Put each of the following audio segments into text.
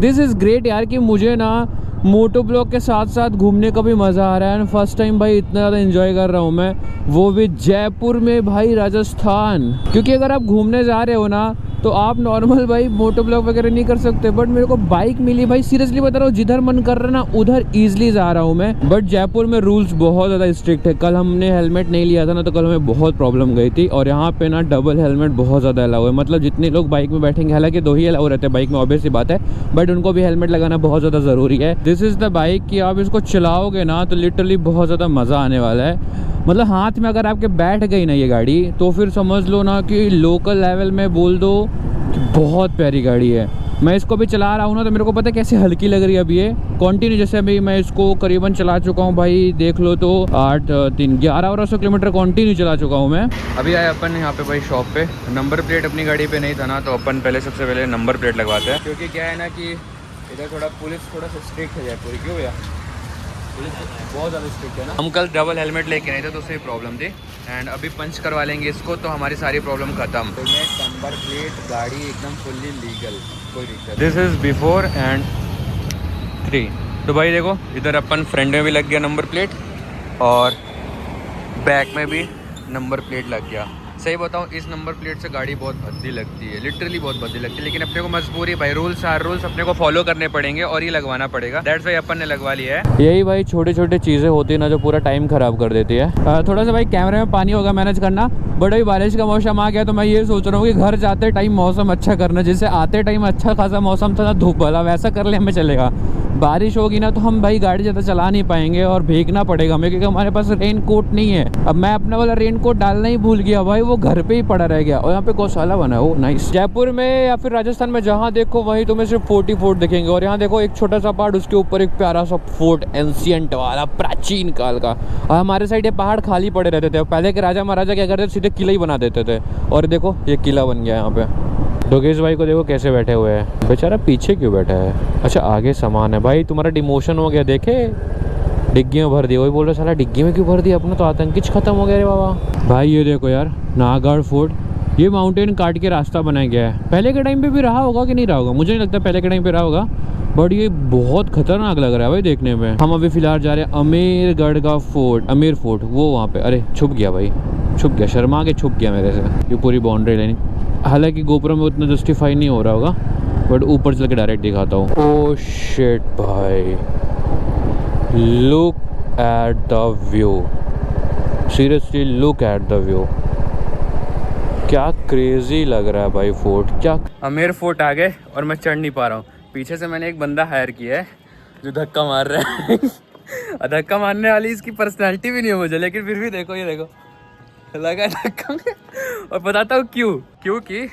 This is great यार कि मुझे ना मोटो ब्लॉग के साथ साथ घूमने का भी मज़ा आ रहा है। फर्स्ट टाइम भाई इतना ज़्यादा एंजॉय कर रहा हूँ मैं, वो भी जयपुर में भाई, राजस्थान। क्योंकि अगर आप घूमने जा रहे हो ना तो आप नॉर्मल भाई मोटो ब्लॉग वगैरह नहीं कर सकते, बट मेरे को बाइक मिली भाई, सीरियसली बता रहा हूँ, जिधर मन कर रहा है ना उधर ईजिली जा रहा हूँ मैं। बट जयपुर में रूल्स बहुत ज़्यादा स्ट्रिक्ट है। कल हमने हेलमेट नहीं लिया था ना तो कल हमें बहुत प्रॉब्लम गई थी। और यहाँ पे ना डबल हेलमेट बहुत ज़्यादा अलाउ है, मतलब जितने लोग बाइक में बैठेंगे, हालांकि 2 ही अलाउ रहते हैं बाइक में, ऑब्वियस सी बात है, बट उनको भी हेलमेट लगाना बहुत ज़्यादा ज़रूरी है। दिस इज़ द बाइक कि आप इसको चलाओगे ना तो लिटरली बहुत ज़्यादा मज़ा आने वाला है। मतलब हाथ में अगर आपके बैठ गई ना ये गाड़ी तो फिर समझ लो ना कि लोकल लेवल में बोल दो कि बहुत प्यारी गाड़ी है। मैं इसको भी चला रहा हूँ ना तो मेरे को पता है कैसे हल्की लग रही है अभी ये कंटिन्यू। जैसे अभी मैं इसको करीबन चला चुका हूँ भाई, देख लो तो 1100 किलोमीटर कंटिन्यू चला चुका हूँ मैं। अभी आए अपन यहाँ पे भाई शॉप पे। नंबर प्लेट अपनी गाड़ी पे नहीं था ना तो अपन पहले सबसे पहले नंबर प्लेट लगवाते हैं, क्योंकि क्या है ना कि इधर थोड़ा पुलिस थोड़ा सा स्ट्रिक्ट है जयपुर। क्यों भैया? पुलिस बहुत ज़्यादा स्ट्रिक्ट है ना। हम कल डबल हेलमेट लेके नहीं थे तो उससे प्रॉब्लम थी, एंड अभी पंच करवा लेंगे इसको तो हमारी सारी प्रॉब्लम खत्म। तो मैं नंबर प्लेट गाड़ी एकदम फुल्ली लीगल, कोई दिक्कत। This is before and 3। तो भाई देखो इधर अपन फ्रंट में भी लग गया नंबर प्लेट और बैक में भी नंबर प्लेट लग गया। सही बताऊँ इस नंबर प्लेट से गाड़ी बहुत भद्दी लगती है, लिटरली बहुत भद्दी लगती है, लेकिन अपने को मजबूरी भाई, रूल्स आर रूल्स अपने को फॉलो करने पड़ेंगे और ये लगवाना पड़ेगा। दैट्स व्हाई अपन ने लगवा लिया है। यही भाई छोटे छोटे चीज़ें होती है ना जो पूरा टाइम खराब कर देती है। थोड़ा सा भाई कैमरे में पानी होगा मैनेज करना, बट अभी बारिश का मौसम आ गया तो मैं ये सोच रहा हूँ कि घर जाते टाइम मौसम अच्छा करना, जैसे आते टाइम अच्छा खासा मौसम था ना धूप वाला, वैसा कर ले हमें चलेगा। बारिश होगी ना तो हम भाई गाड़ी ज़्यादा चला नहीं पाएंगे और भीगना पड़ेगा हमें, क्योंकि हमारे पास रेन कोट नहीं है। अब मैं अपना वाला रेन कोट डालना ही भूल गया भाई, वो घर पे ही पड़ा रह गया। और यहाँ पे गौशाला बना है, वो नाइस। जयपुर में या फिर राजस्थान में जहाँ देखो वहीं तुम्हें सिर्फ 40 फोर्ट दिखेंगे। और यहाँ देखो एक छोटा सा पहाड़, उसके ऊपर एक प्यारा सा फोर्ट, एंशियंट वाला, प्राचीन काल का। और हमारे साइड ये पहाड़ खाली पड़े रहते थे, पहले के राजा महाराजा क्या करते थे, सीधे किला ही बना देते थे। और देखो ये किला बन गया यहाँ पे। योगेश भाई को देखो कैसे बैठे हुए हैं, बेचारा पीछे क्यों बैठा है? अच्छा आगे सामान है भाई, तुम्हारा डिमोशन हो गया, देखे डिग्गी में भर दिया। वही बोल रहे साला डिग्गी में क्यों भर दिया, अपना तो आतंकिच खत्म हो गया रे बाबा। भाई ये देखो यार नाहरगढ़ फोर्ट, ये माउंटेन काट के रास्ता बनाया गया है। पहले के टाइम पे भी रहा होगा कि नहीं रहा होगा, मुझे नहीं लगता पहले के टाइम पे रहा होगा, बट ये बहुत खतरनाक लग रहा है भाई देखने में। हम अभी फिलहाल जा रहे हैं अमेरगढ़ का फोर्ट, अमेर फोर्ट, वो वहाँ पे। अरे छुप गया भाई, छुप गया, शर्मा के छुप गया मेरे से। ये पूरी बाउंड्री लाइन, हालांकि गोप्रो में उतना जस्टिफाई नहीं हो रहा होगा, बट ऊपर चल के डायरेक्ट दिखाता हूँ। ओह शिट भाई, look at the view, seriously look at the view, क्या क्रेजी लग रहा है भाई फोर्ट। क्या अमेर फोर्ट आ गए और मैं चढ़ नहीं पा रहा हूँ। पीछे से मैंने एक बंदा हायर किया है जो धक्का मार रहा है धक्का मारने वाली इसकी पर्सनैलिटी भी नहीं है मुझे, लेकिन फिर भी देखो ये देखो लगा धक्का और बताता हूँ क्यों, क्योंकि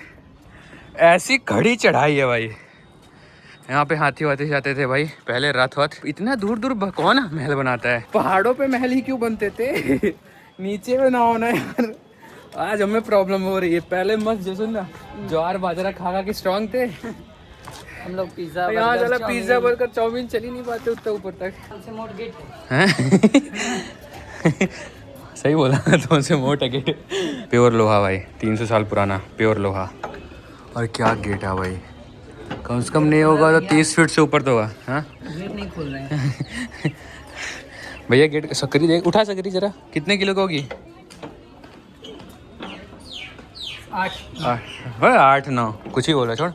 ऐसी खड़ी चढ़ाई है भाई। यहाँ पे हाथी वाथी जाते थे भाई पहले, रथ वथ। इतना दूर दूर कौन महल बनाता है? पहाड़ों पे महल ही क्यों बनते थे नीचे में ना होना यार। आज हमें प्रॉब्लम हो रही है। पहले मस्त जैसे ना ज्वार बाजरा खा के स्ट्रांग थे हम लोग पिज्जा, यहाँ चला पिज्जा बर्गर चाउमीन चल ही नहीं पाते उतना ऊपर तक। सही बोला तुमसे मोटा गेट, प्योर लोहा भाई, 300 साल पुराना प्योर लोहा। और क्या गेट है भाई, कम से कम नहीं होगा तो 30 फीट से ऊपर तो होगा। हाँ गेट नहीं खोल रहे हैं भैया गेट सकरी देख, उठा सकरी जरा, कितने किलो की होगी? 8-9 कुछ ही बोला, छोड़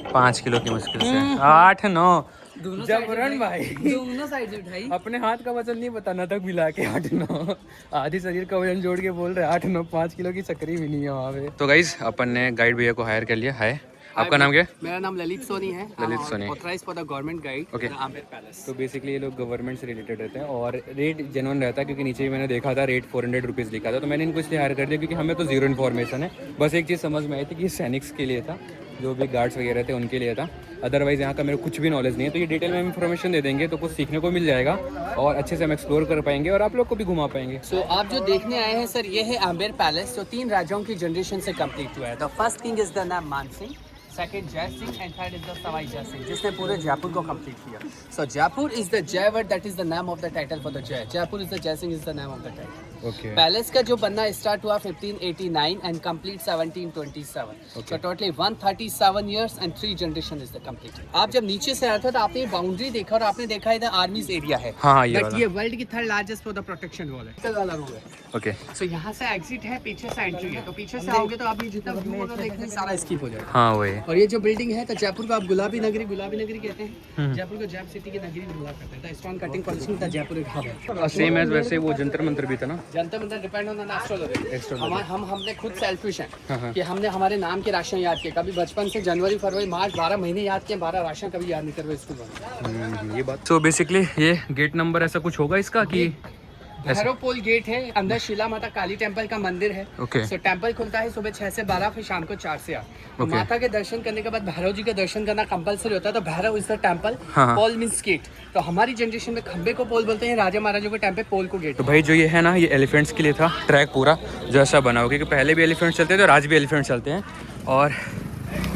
5 किलो की मुश्किल से 8-9 जबरन भाई, दोनों साइड से उठाई। अपने हाथ का वजन नहीं बताना तक मिला के 8-9, आधी शरीर का वजन जोड़ के बोल रहे 8-9, 5 किलो की सकरी भी नहीं है वहाँ पे। तो गाइस अपन ने गाइड भैया को हायर कर लिया है। आपका नाम क्या है? मेरा नाम ललित सोनी है। Lalit Soni, authorised for the government guide okay. Amer palace. तो बेसिकली ये लोग गवर्नमेंट से रिलेटेड रहते हैं और रेट जेन्युइन रहता है, क्योंकि नीचे ही मैंने देखा था रेट 400 रुपीज़ लिखा था। तो मैंने इनको इसलिए हायर कर दिया क्योंकि हमें तो जीरो इन्फॉर्मेशन है। बस एक चीज़ समझ में आई थी कि सैनिक्स के लिए था, जो भी गार्ड्स वगैरह थे उनके लिए था। अदरवाइज़ यहाँ का मेरे को कुछ भी नॉलेज नहीं है। तो ये डिटेल में इन्फॉर्मेशन दे देंगे तो कुछ सीखने को मिल जाएगा और अच्छे से हम एक्सप्लोर कर पाएंगे और आप लोग को भी घुमा पाएंगे। सो आप जो देखने आए हैं सर, ये है आमेर पैलेस, जो 3 राजाओं की जनरेशन से कंप्लीट हुआ है। The first king is the नाम मान सिंह, सेकंड जय Singh and third is the Sawai Jai Singh, जिसने पूरे जयपुर को कंप्लीट किया। सो जयपुर इज द जय word, that is the name of the title for the जय। जयपुर इज द जय Singh is the name of the title. Okay palace का जो बनना स्टार्ट हुआ 1589 and complete 1727। So totally 137 years and 3 generation is the complete. आप जब नीचे से आते हो तो आपने बाउंड्री देखा और आपने देखा इधर आर्मीज एरिया है। हाँ, ये बट वाला। ये वर्ल्ड की third largest for the protection wall है, वाला रूम है। ओके सो यहाँ से एग्जिट है, पीछे से एंट्री है। तो पीछे से आओगे तो आप ये जितना व्यू होगा देखने सारा स्किप हो जाएगा। हाँ वही। और ये जो बिल्डिंग है तो जयपुर को आप गुलाबी नगरी कहते हैं। जयपुर को जयप सिटी की नगरी भी बोला करते हैं। स्टोन कटिंग पॉलिशिंग का जयपुर एक हब है। सेम एज वैसे वो जंतर मंतर भी था ना। Jantar Mantar depend on astrology. हमने खुद सेल्फिश हाँ, हाँ। हैं कि हमने हमारे नाम के राशन याद किए। कभी बचपन से जनवरी फरवरी मार्च 12 महीने याद किए, 12 राशन कभी याद नहीं करवे स्कूल में। ये बात। सो बेसिकली ये गेट नंबर ऐसा कुछ होगा इसका कि भैरव पोल गेट है, अंदर शिला माता काली टेम्पल का मंदिर है। Okay. सो टेम्पल खुलता है सुबह 6 से 12, फिर शाम को 4 से 8। Okay. माता के दर्शन करने के बाद भैरव जी के दर्शन करना कंपलसरी होता है। तो भैरव इज द टेम्पल, हाँ। पोल मींस गेट। तो हमारी जनरेशन में खंबे को पोल बोलते हैं, राजा महाराजों के टाइम पे पोल को गेट। तो भाई जो ये है ना, ये एलिफेंट्स के लिए था ट्रैक पूरा जो ऐसा बना हुआ, क्योंकि पहले भी एलिफेंट चलते थे और आज भी एलिफेंट चलते हैं। और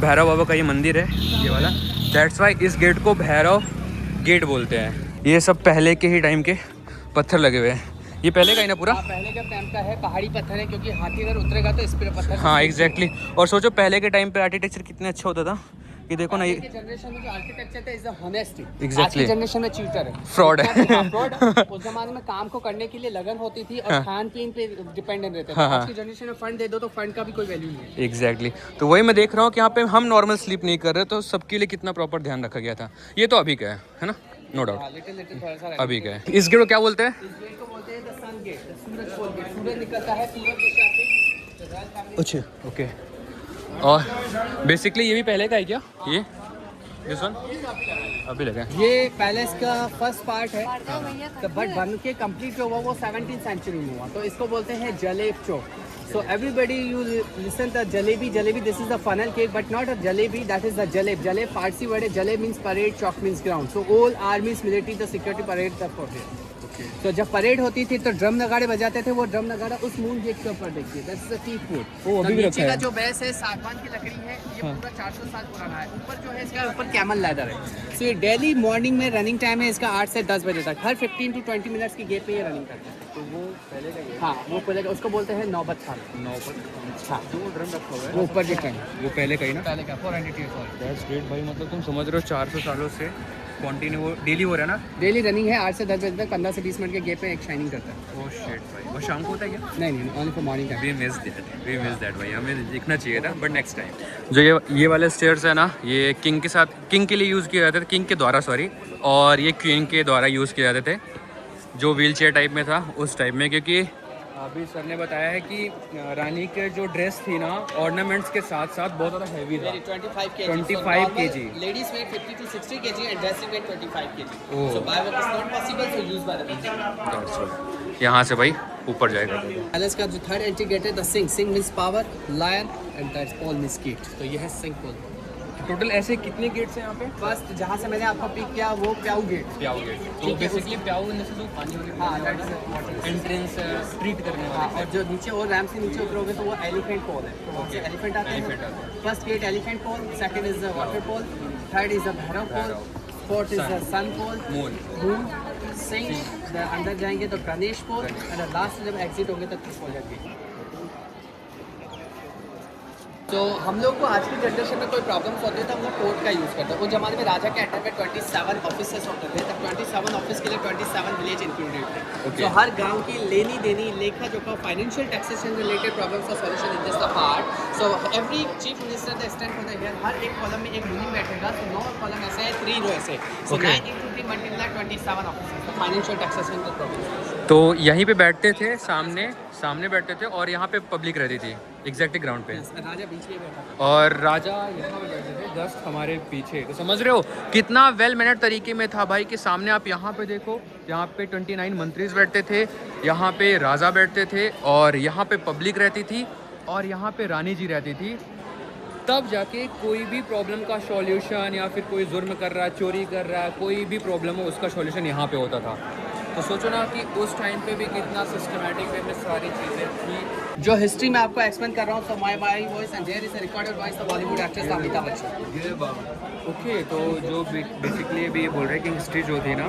भैरव बाबा का ये मंदिर है ये वाला, दैट्स वाई इस गेट को भैरव गेट बोलते हैं। ये सब पहले के ही टाइम के पत्थर लगे हुए हैं। ये पहले का ही ना पूरा? पहले के टाइम का है, पहाड़ी पत्थर है, क्योंकि हाथी अगर उतरेगा तो इस पे पत्थर। हाँ एग्जैक्टली। और सोचो पहले के टाइम पे आर्किटेक्चर कितना अच्छा होता था। ये देखो ना, ये जनरेशन में जो आर्किटेक्चर था इज द होनेस्टी। Exactly. आज की जनरेशन में चीटर है, फ्रॉड है। फ्रॉड। उस जमाने में काम को करने के लिए लगन होती थी और खान पीन पे डिपेंडेंट रहते थे। हाँ, हाँ। आज की जनरेशन में फंड दे दो तो फंड का भी कोई वैल्यू नहीं है। एग्जैक्टली तो वही मैं देख रहा हूँ कि यहाँ पे हम नॉर्मल स्लीप नहीं कर रहे, तो सबके लिए कितना प्रॉपर ध्यान रखा गया था। ये तो अभी का है ना, नो डाउट लिटिल थोड़ा सा अभी का है। इस गेट को क्या बोलते हैं? इस गेट को बोलते हैं the sun gate, the Suraj Pol gate. सूरज निकलता है पूरब दिशा से। अच्छा ओके। और बेसिकली ये भी पहले का है क्या ये? दिस वन अभी लगा है। ये पैलेस का फर्स्ट पार्ट है, तो बट बन के कंप्लीट जो हुआ वो 17th सेंचुरी में हुआ। तो इसको बोलते हैं Jaleb Chowk. So everybody you listen the jalebi. Jalebi this is the funnel cake, but not a jalebi, that is the Jaleb. Jaleb Farsi word है। Jaleb means parade, chowk means ground. So all armies military the security parade the for. तो जब parade होती थी तो drum नगाड़े बजाते थे। वो ड्रम नगाड़ा उस मून गेट के ऊपर देखिए, दैट्स द टी फूड। वो अभी भी नीचे रखा का है। जो बेस है सागवान की लकड़ी है, ये पूरा 400 साल पुराना है। ऊपर जो है इसका ऊपर कैमल लैडर है। सो ये डेली मॉर्निंग में रनिंग टाइम है इसका 8 से 10 बजे तक। हर 15 to 20 मिनट्स की गेट पे ये रनिंग करता है। तो वो पहले का ही है। हाँ वो पहले उसको बोलते हैं नौबत खान। नौबत। हाँ जो ड्रम रखा हुआ है वो ऊपर के टाइम वो पहले का ही ना। पहले का 400 years old। दैट्स ग्रेट भाई। मतलब तुम समझ रहे हो 400 सालों से कंटिन्यू डेली हो रहा है ना? डेली रनिंग है 8 से 10 बजे तक। 15 से 20 मिनट के गेट पे एक शाइनिंग करता है। ओह शिट भाई। वो शाम को होता है क्या? नहीं only for morning time. We miss that भाई, हमें देखना चाहिए था, बट नेक्स्ट टाइम। जो ये वाले स्टेयर्स है ना, ये किंग के साथ, किंग के लिए यूज़ किए जाते थे, किंग के द्वारा सॉरी, और ये क्वीन के द्वारा यूज़ किए जाते थे, जो व्हील चेयर टाइप में था उस टाइप में। क्योंकि अभी सर ने बताया है कि रानी के जो ड्रेस थी ना, ऑर्नामेंट्स के साथ साथ बहुत ज़्यादा हैवी था। 25 kg। Ladies weight 50 to 60 kg and dressing weight 25 kg. Oh. So by work is not possible, so used by the people. यहाँ से भाई ऊपर जाएगा। पैलेस का जो थर्ड एंट्री गेट है the Singh. Singh means power, lion and that's pol means gate. तो ये है सिंह पोल। टोटल ऐसे कितने गेट्स हैं यहाँ पे? फर्स्ट जहाँ से मैंने आपको पिक किया वो प्याऊ गेट। प्याऊ गेट। तो ठीक है, बेसिकली प्याऊ इन से जो पानी हाँ दैट इज एंट्रेंस ट्रीट करने हाँ। वाला। और जो नीचे और रैम से नीचे उतरोगे तो वो एलिफेंट पोल है। तो वहाँ से एलिफेंट आते Elephant हैं। First gate elephant pol, second is the water pol, third is the Bhairav pol, fourth is the sun pol, moon, Singh. अंदर जाएंगे तो गणेश पोल, और लास्ट जब एग्जिट होंगे तो त्रिपोल गेट। तो हम लोग को आज की जनरेशन में कोई प्रॉब्लम्स होती है तो हम लोग कोर्ट का यूज़ करते हैं। उस जमाने में राजा के अंडर में 27 ऑफिसेस होते थे, तब 27 ऑफिस के लिए 27 विलेज इंक्लूडेड थे। Okay. तो हर गांव की लेनी देनी, लेखा जोखा, फाइनेंशियल टैक्सेशन रिलेटेड प्रॉब्लम्स का solution in this the part. So every chief minister the stand for the year, हर एक कॉलम में एक रूलिंग बैठेगा। तो 9 कॉलम ऐसे है, 3 रो ऐसे। सो Okay. 9 into 3 multiply 27 offices. तो फाइनेंशियल टैक्सेशन का प्रॉब्लम। तो यहीं पे बैठते थे, सामने बैठते थे, और यहाँ पे पब्लिक रहती थी एग्जैक्टली ग्राउंड पे, राजा बीच में बैठा था। और राजा यहाँ पे बैठे थे जस्ट हमारे पीछे। तो समझ रहे हो कितना वेल मैनर्ड तरीके में था भाई, कि सामने आप यहाँ पे देखो, यहाँ पे 29 मंत्रीज बैठते थे, यहाँ पे राजा बैठते थे, और यहाँ पे पब्लिक रहती थी, और यहाँ पे रानी जी रहती थी। तब जाके कोई भी प्रॉब्लम का सॉल्यूशन, या फिर कोई जुर्म कर रहा है, चोरी कर रहा है, कोई भी प्रॉब्लम हो उसका सॉल्यूशन यहाँ पे होता था। तो सोचो ना कि उस टाइम पे भी कितना सिस्टमेटिक वे में सारी चीज़ें थी। जो हिस्ट्री में आपको एक्सप्लेन कर रहा हूँ, so my voice and there is a recorded voice of Bollywood actress Amitabh Bachchan. ये ओके, तो जो बेसिकली अभी ये बोल रहे हैं कि हिस्ट्री जो थी ना,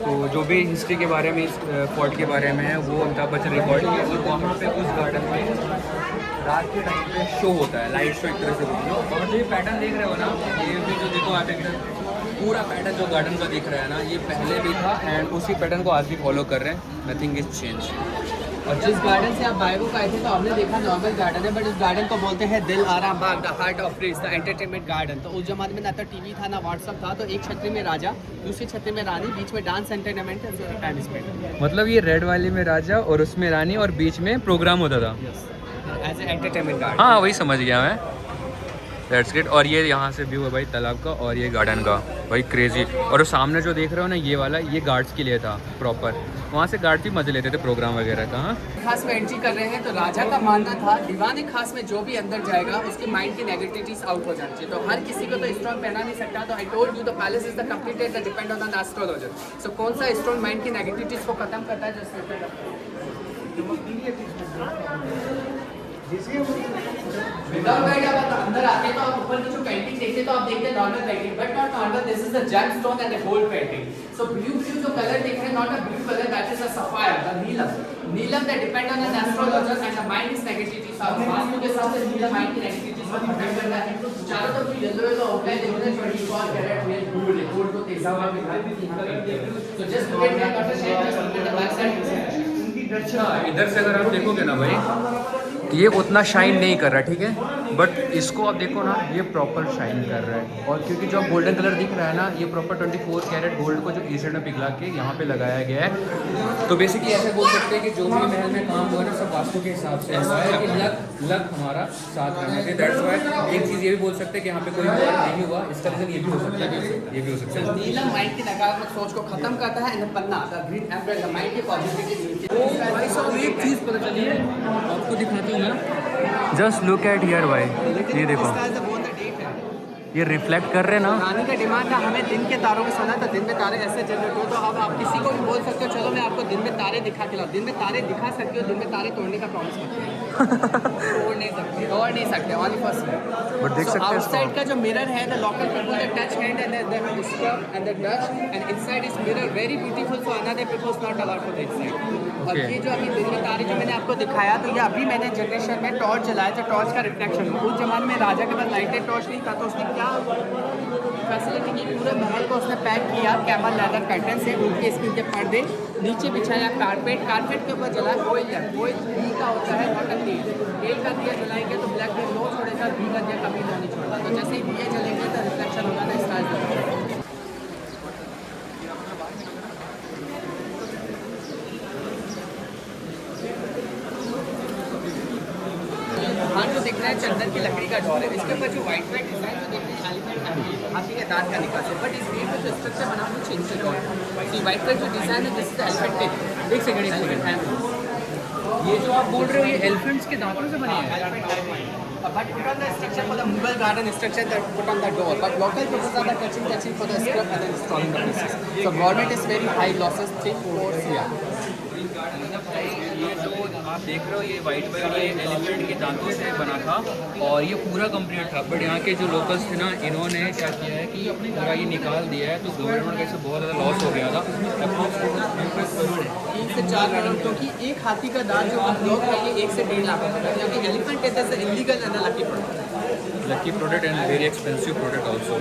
तो जो भी हिस्ट्री के बारे में, इस फोर्ट के बारे में है, वो अमिताभ बच्चन रिकॉर्ड किया। और वहाँ पे उस गार्डन में रात के टाइम पे शो होता है, लाइट शो एक तरह से बोल लो। और जो ये पैटर्न देख रहे हो ना, ये भी जो देखो आप पूरा पैटर्न जो गार्डन का दिख रहा है ना, ये पहले भी था एंड उसी पैटर्न को आज भी फॉलो कर रहे हैं। Nothing is change. और जिस गार्डन से आप बायगो का आए थे तो आपने देखा नॉर्मल गार्डन है, बट इस गार्डन को बोलते हैं Dil Aram Bagh, the heart of place, the entertainment garden. तो उस जमाने में ना तो टीवी था ना व्हाट्सअप था, तो एक छतरी में राजा, दूसरी छतरी में रानी, बीच में डांस एंटरटेनमेंट टाइम स्पेंड। मतलब ये रेड वाली में राजा और उसमें रानी और बीच में प्रोग्राम होता था एज ए एंटरटेनमेंट गार्डन। हाँ वही समझ गया मैं। That's great. और ये यहाँ से व्यू है भाई तालाब का और ये गार्डन का, भाई क्रेजी। और सामने जो देख रहे हो ना ये वाला, ये गार्ड्स के लिए था प्रॉपर। वहाँ से गार्ड भी मजे लेते थे प्रोग्राम वगैरह का। हाँ खास में एंट्री कर रहे हैं तो राजा का मानना था दीवाने खास में जो भी अंदर जाएगा उसके माइंड की नेगेटिविटीज आउट हो जानी चाहिए। तो हर किसी को तो स्टोन पहना नहीं सकता। तो I told you the palace is the completed the depend on the astrologer. So कौन सा स्टोन माइंड की नेगेटिविटीज को खत्म करता है, जस्ट विदाउट गाइड आप अंदर आते तो आप ऊपर की जो पेंटिंग देखते तो आप देखते normal painting, but not normal. This is the gemstone and the gold painting. So blue जो कलर दिख रहे हैं, not a blue colour, that is a sapphire, the Neelam. Neelam that depend on an astrologer and the mind is negativity. Vastu के साथ नीलम mind की negativity को depend करता है। चारों तरफ येलो येलो आउटलाइन देखते हैं, 24 कैरेट रियल गोल्ड है। गोल्ड को तेजा हुआ दिखाते हैं। तो just look at that shade, just look at the back side. अच्छा, इधर से अगर आप देखोगे ना भाई, ये उतना शाइन नहीं कर रहा, ठीक है, बट इसको आप देखो ना, ये प्रॉपर शाइन कर रहा है। और क्योंकि जो गोल्डन कलर दिख रहा है ना, ये प्रॉपर 24 कैरेट गोल्ड को जो एसिड में पिघला के यहाँ पे लगाया गया है। तो बेसिकली ऐसे बोल सकते हैं कि जो भी महल में काम हुआ ना, सब वास्तु के हिसाब से हुआ है कि लक हमारा साथ रहना चाहिए। दैट्स वाई एक चीज़ ये भी बोल सकते हैं कि यहाँ पे कोई नहीं हुआ, इसका रीजन ये भी हो सकता है, ये भी हो सकता है। नीलम माइंड की नकारात्मक सोच को खत्म करता है and Panna the green amber the mind की पॉजिटिविटी। तो भाई साहब एक चीज़ पता चली है, आपको दिखाता हूँ मैं। जस्ट लुक एट हियर भाई, ये देखो, ये रिफ्लेक्ट कर रहे हैं ना। रानी का डिमांड था हमें दिन के तारों में सोना, तो दिन में तारे ऐसे जनरेट हो। तो अब आप किसी को भी बोल सकते हो चलो मैं आपको दिन में तारे दिखा के लाऊं। दिन में तारे दिखा सकते हो, दिन में तारे तोड़ने का प्रॉमिस मत तोड़ नहीं सकते ऑनली फर्स्ट। बट देख सकते हैं आउटसाइड का जो मिरर है, the local people the touch hand and the scrub and the touch and inside is mirror very beautiful for another peoples not allowed for the inside. और ये जो अभी दिन में तारे जो मैंने आपको दिखाया, तो ये अभी मैंने जनरेशन में टॉर्च जलाया तो टॉर्च का रिफ्लेक्शन हो। उस जमाने में राजा के पास लाइटेड टॉर्च नहीं था, तो उसने क्या फैसिलिटी की, पूरे महल को उसने पैक किया कैमल लेदर कर्टन से, उनके स्किन के पर्दे, नीचे बिछाया कारपेट, कारपेट के ऊपर जलाया ऑयल लैम्प। ऑयल घी का होता है, नॉट अ तेल का दिया जलाएंगे तो ब्लैक में लो छोड़ेगा, घी का दिया कभी नहीं छोड़ता। तो जैसे ही दिए जलेंगे तो रिफ्लेक्शन होगा ना, स्टाइल। हाँ जो दिख रहा है चंदन की लकड़ी का डोर है, इसके ऊपर जो व्हाइट डिजाइन जो देख रहे हैं हाथी के दांत का निकाल है, बट इस गेट में जो स्ट्रक्चर बना हुआ चेंज से डोर है। व्हाइट जो डिजाइन है, दिस इज एलिफेंट टिप। एक सेकंड, ये जो आप बोल रहे हो ये एलिफेंट्स के दांतों से बने हैं। But put on the structure for the Mughal garden structure that put on the door. But local people are the touching for the scrub and then installing the pieces. So government is very high losses, 3-4 CR. ये जो आप देख रहे हो ये white ये elephant के दांतों से बना था और ये पूरा कंप्लीट था। बट यहाँ के जो लोकल्स थे ना, इन्होंने क्या किया है कि पूरा ये निकाल दिया है। तो गवर्नमेंट का इससे बहुत ज़्यादा लॉस हो गया था, 3 से 4 करोड़, क्योंकि एक हाथी का दांत जो हम लोग है ये 1 से 1.5 लाख होता है, क्योंकि elephant is a illegal and lucky product and very expensive product also.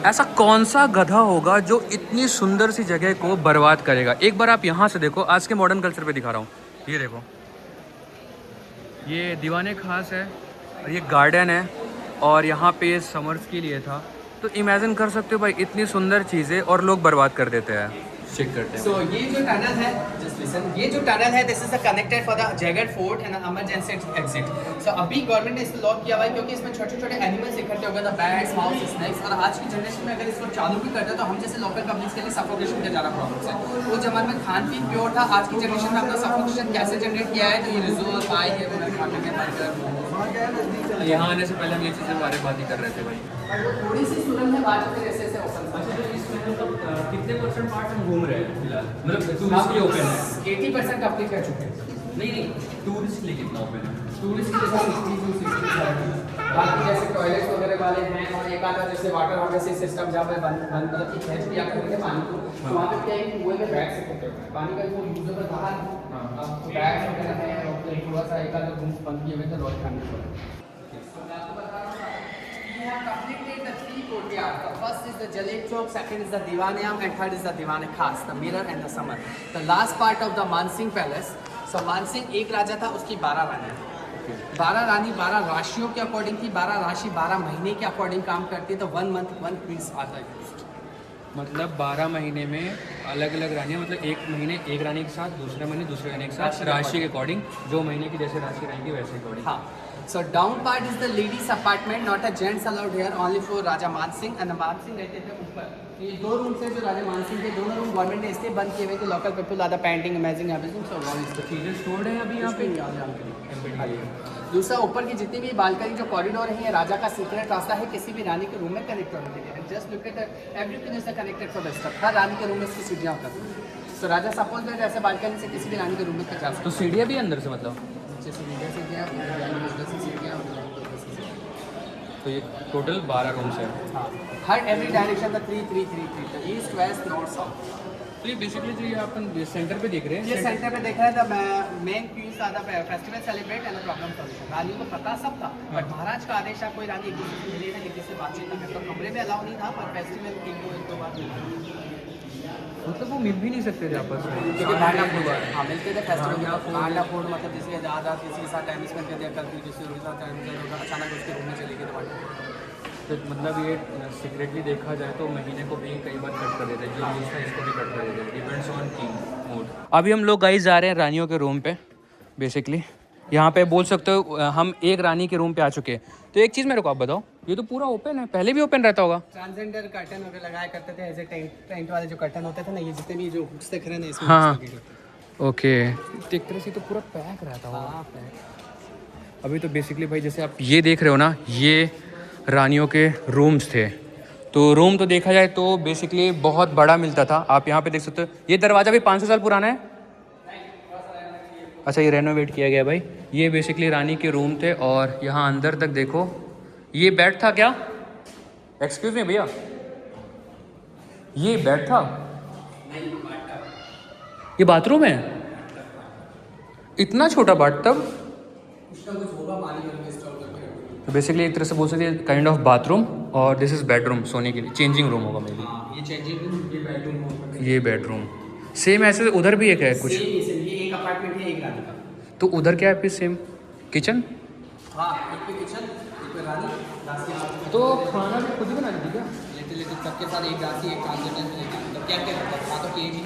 ऐसा कौन सा गधा होगा जो इतनी सुंदर सी जगह को बर्बाद करेगा। एक बार आप यहाँ से देखो, आज के मॉडर्न कल्चर पे दिखा रहा हूँ, ये देखो, ये दीवाने खास है और ये गार्डन है और यहाँ पे समर्स के लिए था। तो इमेजिन कर सकते हो भाई, इतनी सुंदर चीज़ें और लोग बर्बाद कर देते हैं। चेक करते हैं। So ये जो टनल है, just listen, ये जो टनल है, this is the connected for the Jagad Fort and the emergency exit. So अभी गवर्नमेंट ने इसको लॉक किया हुआ है क्योंकि इसमें छोटे-छोटे एनिमल्स इकट्ठे हो गए, the bats, mouse, snakes। और आज की जनरेशन में अगर इसको चालू भी करते हैं तो हम जैसे लोकल पब्लिक के लिए सफोकेशन के ज़्यादा प्रॉब्लम्स है। उस जमाने में खान पीन प्योर था, आज की जनरेशन में हमने सफोकेशन कैसे जनरेट किया है, तो ये रिजोल पाई है, यहाँ आने से पहले हम ये चीज़ें बारे बात ही कर रहे थे भाई। थोड़ी सी सुरंग है, बाद में ऐसे ऐसे ओपन। कितने वेस्टर्न पार्ट हम घूम रहे हैं फिलहाल, मतलब टूरिस्ट के लिए ओपन है। 80% कंप्लीट कर चुके हैं। नहीं, टूरिस्ट के लिए कितना ओपन है? टूरिस्ट के लिए 60 to 67। बाकी जैसे टॉयलेट्स वगैरह वाले हैं और एक आधा जैसे वाटर हार्वेस्टिंग सिस्टम जहाँ पे बंद मतलब कि खेच दिया करते हैं पानी को, तो वहाँ पे क्या है कि कुएं में बैठ सकते हैं पानी का वो यूजेबल बाहर बैग वगैरह है और थोड़ा सा एक आधा रूम बंद किए हुए थे लॉज करने को। First is the Jaleb Chowk, second is the Diwan-e-Am, and third is the Diwan-e-Khas, the mirror and the summer. The last part of the Mansingh Palace. So Mansingh एक राजा था, उसकी 12 रानी। 12 रानी 12 राशियों के अकॉर्डिंग थी, 12 राशि 12 महीने के अकॉर्डिंग काम करती है, तो 1 month 1 prince आता है। मतलब 12 महीने में अलग अलग रानियाँ, मतलब एक महीने एक रानी के साथ, दूसरे महीने दूसरे रानी के साथ, राशि के अकॉर्डिंग, जो महीने की जैसे राशि रहेगी वैसे अकॉर्डिंग। हाँ। So down part is the ladies apartment, not a gents allowed here, only for Raja Mansingh, and the Mansingh रहते थे ऊपर। ये 2 रूम्स हैं जो राजा मानसिंह के, दोनों रूम गवर्नमेंट ने इसलिए बंद किए हुए थे, लोकल पीपल आधा पेंटिंग अमेजिंग एवरीथिंग, सो वो इज द चीज़ें स्टोर्ड हैं अभी यहाँ पे। दूसरा ऊपर की जितनी भी बालकनी जो कॉरिडोर है, ये राजा का सीक्रेट रास्ता है किसी भी रानी के रूम में कनेक्ट होने के लिए। Just look at everything is connected for the stuff. हर रानी के रूम में इसकी सीढ़ियाँ होता है, तो राजा सपोज दैट ऐसे बालकनी से किसी भी रानी के रूम में जा सकते। तो सीढ़ियाँ भी अंदर से, मतलब जैसे मीडिया से क्या सीढ़ियाँ, तो ये टोटल 12 रूम्स है। हाँ, हर एवरी डायरेक्शन का 3 3 3 3, ईस्ट वेस्ट नॉर्थ साउथ। तो ये बेसिकली जो ये अपन सेंटर पे देख रहे हैं, ये सेंटर पे देख रहे हैं, तो मेन क्यूज था festival celebrate and problem solution. रानियों को पता सब था, बट महाराज का आदेश था कोई रानी एक दूसरे से मिले ना, किसी से बातचीत ना करे, तो कमरे में अलाउ नहीं था, पर फेस्टिवल किंग को 1-2 बार मिला, मतलब वो मिल भी नहीं सकते थे आपस में, क्योंकि भांडा फूड हाँ मिलते थे फेस्टिवल में। भांडा फूड मतलब किसी के ज़्यादा किसी के साथ टाइम स्पेंड कर दिया, कल किसी के साथ टाइम स्पेंड होगा, अचानक उसके रूम में चले गए तो तो मतलब ये सीक्रेटली देखा जाए तो महीने को भी कई बार कट कर देते हैं, जो यूज़ था इसको भी कट कर देते हैं, डिपेंड्स ऑन किंग मूड। अभी हम लोग गाइस जा रहे हैं रानियों के रूम पे। बेसिकली यहाँ पे बोल सकते हो हम एक रानी के रूम पे आ चुके हैं। तो एक चीज़ मेरे को आप बताओ, ये तो पूरा ओपन है, पहले भी ओपन रहता होगा? ट्रांसजेंडर कर्टन वगैरह लगाया करते थे, ऐसे टेंट वाले जो कर्टन होते थे ना, ये जितने भी जो हुक्स दिख रहे हैं ना इसमें, हाँ ओके, एक तरह से तो पूरा पैक रहता होगा। हाँ, अभी तो बेसिकली भाई जैसे आप ये देख रहे हो ना, ये रानियों के रूम्स थे। तो रूम तो देखा जाए तो बेसिकली बहुत बड़ा मिलता था। आप यहाँ पे देख सकते हो, ये दरवाज़ा भी 500 साल पुराना है। अच्छा, ये रेनोवेट किया गया भाई। ये बेसिकली रानी के रूम थे, और यहाँ अंदर तक देखो, ये बेड था क्या? एक्सक्यूज मी भैया, ये बेड था? ये बाथरूम है? इतना छोटा बाथटब? तो बेसिकली एक तरह से बोल सकते हैं काइंड ऑफ बाथरूम, और दिस इज़ बेडरूम, सोने के लिए चेंजिंग रूम होगा मे बी। ये चेंजिंग रूम, ये बेडरूम होगा। ये बेडरूम सेम ऐसे उधर भी एक है कुछ? ये एक अपार्टमेंट है एक रानी का। तो उधर क्या है फिर? Same kitchen? हाँ, एक पे किचन, एक पे रानी, दासी। तो खाना भी खुद ही बना लेती क्या? लेते सबके साथ एक दासी एक ट्रांसजेंडर, तो क्या क्या रहता तो केक ही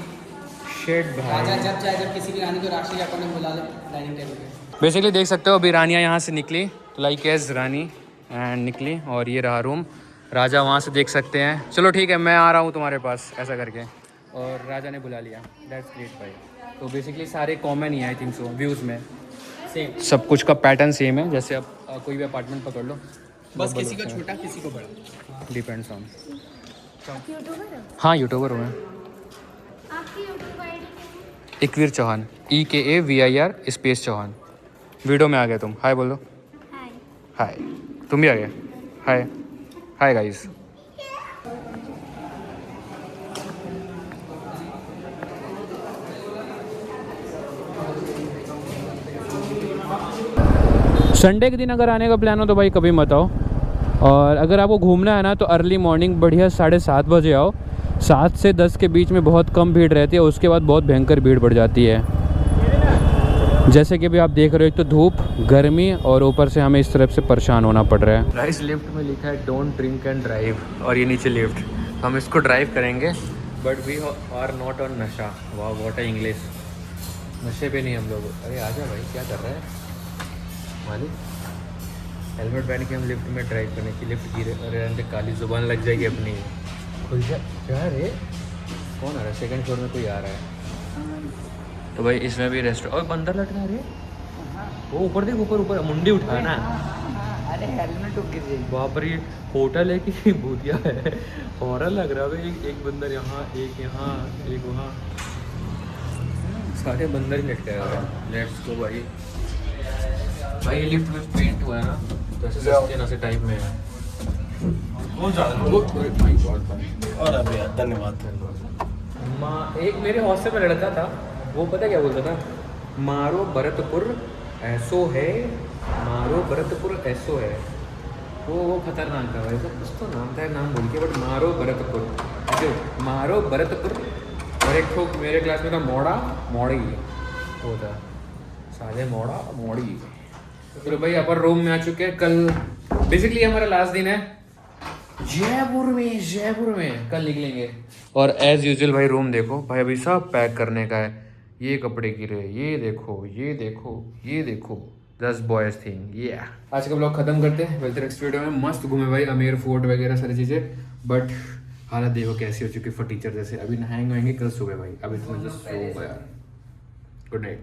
शेड राजा जब चाहे जब किसी भी रानी को राष्ट्रीय अकॉर्डिंग बुला ले डाइनिंग टेबल पे। बेसिकली देख सकते हो अभी रानियाँ यहाँ से निकली, तो लाइक एज रानी एंड निकली, और ये रहा रूम। राजा वहाँ से देख सकते हैं। चलो ठीक है, मैं आ रहा हूँ तुम्हारे पास, ऐसा करके, और राजा ने बुला लिया। दैट्स ग्रेट भाई। तो बेसिकली सारे कॉमन ही है आई थिंक सो, व्यूज़ में सेम सब कुछ का पैटर्न सेम है। जैसे आप कोई भी अपार्टमेंट पकड़ लो, बस किसी को छोटा किसी को बड़ा, डिपेंड्स ऑन। आप यूट्यूबर हो? हाँ यूट्यूबर हूँ मैं। आपकी यूट्यूब आईडी क्या है? Ekvir Chauhan, EKAVIR space Chauhan. Video में आ गए तुम, हाय बोलो। हाय। हाय, तुम भी आ गए। हाय हाय गाइस। संडे के दिन अगर आने का प्लान हो तो भाई कभी मत आओ, और अगर आपको घूमना है ना तो अर्ली मॉर्निंग बढ़िया 7:30 बजे आओ। 7 से 10 के बीच में बहुत कम भीड़ रहती है, उसके बाद बहुत भयंकर भीड़ बढ़ जाती है। जैसे कि अभी आप देख रहे हो, एक तो धूप, गर्मी, और ऊपर से हमें इस तरफ से परेशान होना पड़ रहा है। राइस लिफ्ट में लिखा है डोंट ड्रिंक एंड ड्राइव, और ये नीचे लिफ्ट, हम इसको ड्राइव करेंगे, but we are not on nasha. वाह व्हाट है इंग्लिश, नशे पे नहीं हम लोग। अरे आजा भाई, क्या कर रहा है मालिक? हेलमेट पहन के हम लिफ्ट में ड्राइव करने की, लिफ्ट गिरे, अरे अंदर काली जुबान लग जाएगी अपनी। खुल जा, क्या रे? कौन आ रहा है? सेकंड फ्लोर में कोई आ रहा है। तो भाई इसमें भी रेस्टोरेंट, और बंदर लट रहा है रे। वो ऊपर देख, ऊपर ऊपर मुंडी उठा ना। अरे हेलमेट टूट गई। वहाँ पर ये होटल है कि भूतिया है, हॉरर लग रहा है। एक बंदर यहाँ, एक वहाँ, सारे बंदर ही लटके हुए हैं। लेट्स गो भाई। भाई ये लिफ्ट में पेंट हुआ है ना, तो ऐसे सस्ते ना से टाइप में है। कौन सा माय गॉड भाई। और अभी धन्यवाद। एक मेरे हॉस्टल में लड़का था, वो पता क्या बोलता था, मारो भरतपुर ऐसो है, मारो भरतपुर ऐसो है। वो खतरनाक था भाई, तो कुछ तो नाम था, नाम भूल के, बट मारो भरतपुर ऐसे, मारो भरतपुर। और एक ठोक मेरे क्लास में था मोड़ी वो था, साले मोड़ी। तो भाई अपन रूम में आ चुके हैं। कल बेसिकली हमारा लास्ट दिन है जयपुर में कल निकलेंगे। और एज यूजुअल भाई रूम देखो भाई, अभी सब पैक करने का है। ये कपड़े गिरे, ये देखो 10 बॉयज थिंग। ये आज का ब्लॉग खत्म करते हैं, मिलते नेक्स्ट वीडियो में। मस्त घूमे भाई, अमेर फोर्ट वगैरह सारी चीज़ें, बट हालत देखो कैसी हो चुकी फटीचर जैसे। अभी नहाएंगे कल सुबह भाई, अभी तो मुझे सो गया। Good night.